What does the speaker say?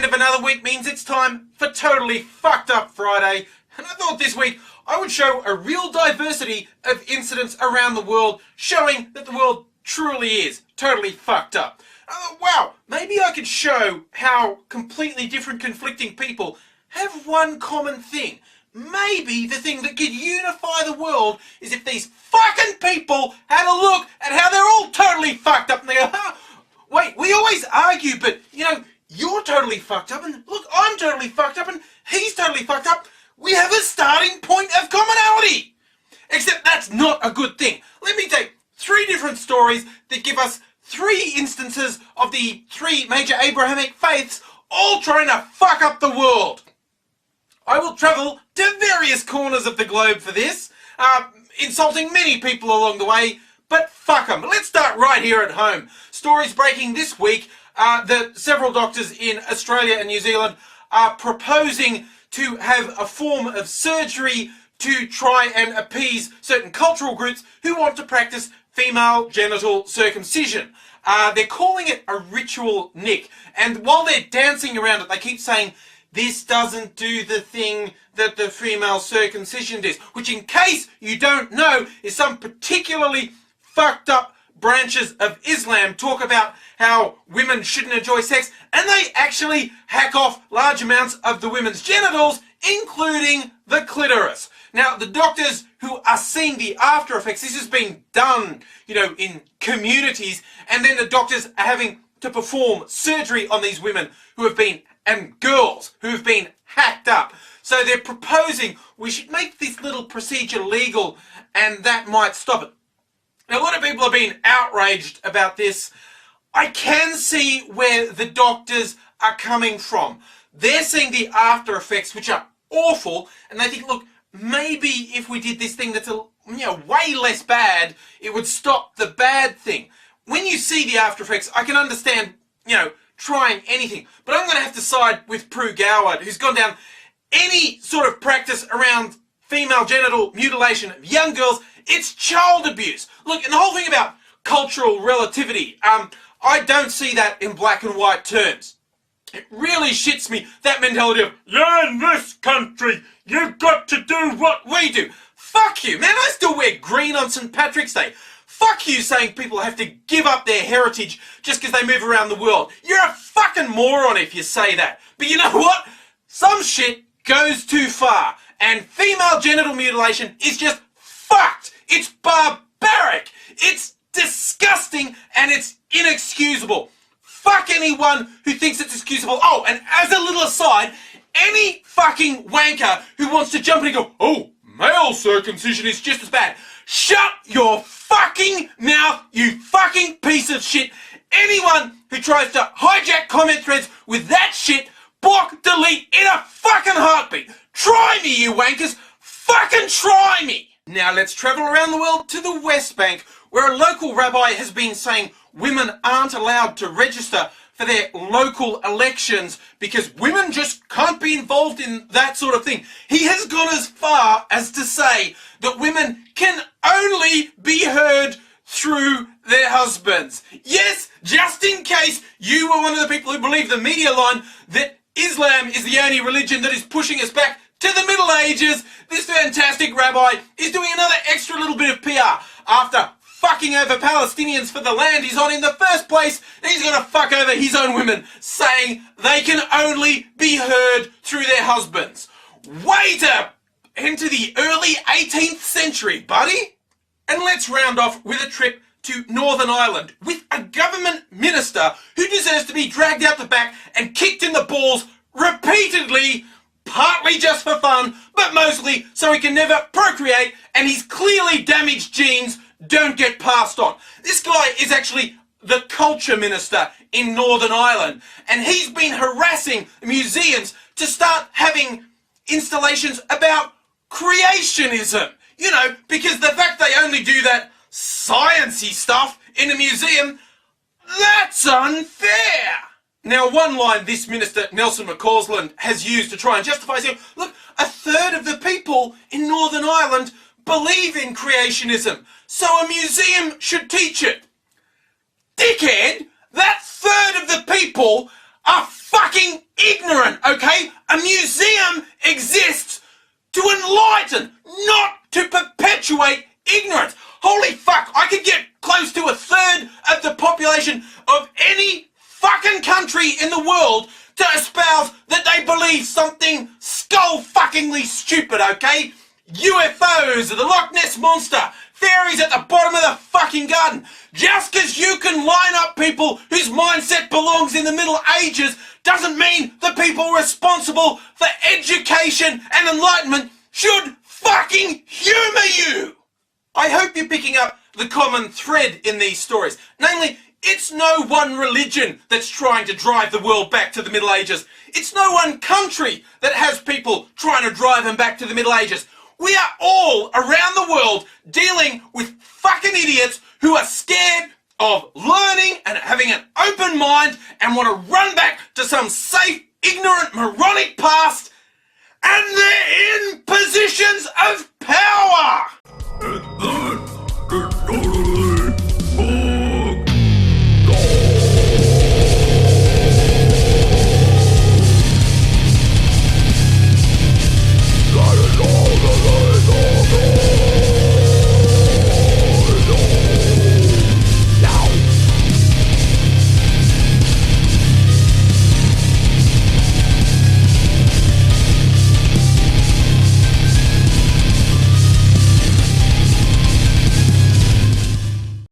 end of another week means it's time for Totally Fucked Up Friday, and I thought this week I would show a real diversity of incidents around the world, showing that the world truly is totally fucked up. Wow, maybe I could show how completely different conflicting people have one common thing. Maybe the thing that could unify the world is if these fucking people had a look at how they're all totally fucked up and they go, wait, we always argue, but you're totally fucked up, and look, I'm totally fucked up, and he's totally fucked up. We have a starting point of commonality. Except that's not a good thing. Let me take 3 different stories that give us 3 instances of the 3 major Abrahamic faiths all trying to fuck up the world. I will travel to various corners of the globe for this, insulting many people along the way, but fuck them. Let's start right here at home. Stories breaking this week that several doctors in Australia and New Zealand are proposing to have a form of surgery to try and appease certain cultural groups who want to practice female genital circumcision. They're calling it a ritual nick, and while they're dancing around it, they keep saying, this doesn't do the thing that the female circumcision does, which, in case you don't know, is some particularly fucked up branches of Islam talk about how women shouldn't enjoy sex, and they actually hack off large amounts of the women's genitals, including the clitoris. Now, the doctors who are seeing the after effects, this has been done, in communities, and then the doctors are having to perform surgery on these women who have been, and girls who have been hacked up. So they're proposing we should make this little procedure legal, and that might stop it. Now, a lot of people have been outraged about this. I can see where the doctors are coming from. They're seeing the after effects, which are awful, and they think, look, maybe if we did this thing that's way less bad, it would stop the bad thing. When you see the after effects, I can understand, trying anything. But I'm going to have to side with Pru Goward, who's gone down any sort of practice around female genital mutilation of young girls. It's child abuse. Look, and the whole thing about cultural relativity, I don't see that in black and white terms. It really shits me, that mentality of, you're in this country, you've got to do what we do. Fuck you, man, I still wear green on St. Patrick's Day. Fuck you saying people have to give up their heritage just because they move around the world. You're a fucking moron if you say that. But you know what? Some shit goes too far, and female genital mutilation is just fucked. It's barbaric. It's disgusting, and it's inexcusable. Fuck anyone who thinks it's excusable. Oh, and as a little aside, any fucking wanker who wants to jump in and go, oh, male circumcision is just as bad. Shut your fucking mouth, you fucking piece of shit. Anyone who tries to hijack comment threads with that shit, block, delete in a fucking heartbeat. Try me, you wankers. Fucking try me. Now let's travel around the world to the West Bank, where a local rabbi has been saying women aren't allowed to register for their local elections because women just can't be involved in that sort of thing. He has gone as far as to say that women can only be heard through their husbands. Yes, just in case you were one of the people who believe the media line that Islam is the only religion that is pushing us back to the Middle Ages, this fantastic rabbi is doing another extra little bit of PR. After fucking over Palestinians for the land he's on in the first place, he's going to fuck over his own women, saying they can only be heard through their husbands. Way to enter the early 18th century, buddy. And let's round off with a trip to Northern Ireland with a government minister who deserves to be dragged out the back and kicked in the balls repeatedly, partly just for fun, but mostly so he can never procreate and his clearly damaged genes don't get passed on. This guy is actually the culture minister in Northern Ireland, and he's been harassing museums to start having installations about creationism. Because the fact they only do that sciencey stuff in a museum, that's unfair. Now, one line this minister, Nelson McCausland, has used to try and justify saying, look, a third of the people in Northern Ireland believe in creationism, so a museum should teach it. Dickhead, that third of the people are fucking ignorant, okay? A museum exists to enlighten, not to perpetuate ignorance. Holy fuck, I could get close to a third of the population of any fucking country in the world to espouse that they believe something skull-fuckingly stupid, okay? UFOs, the Loch Ness Monster, fairies at the bottom of the fucking garden. Just because you can line up people whose mindset belongs in the Middle Ages doesn't mean the people responsible for education and enlightenment should fucking humour you. I hope you're picking up the common thread in these stories. Namely, it's no one religion that's trying to drive the world back to the Middle Ages. It's no one country that has people trying to drive them back to the Middle Ages. We are all around the world dealing with fucking idiots who are scared of learning and having an open mind and want to run back to some safe, ignorant, moronic past, and they're in positions of power.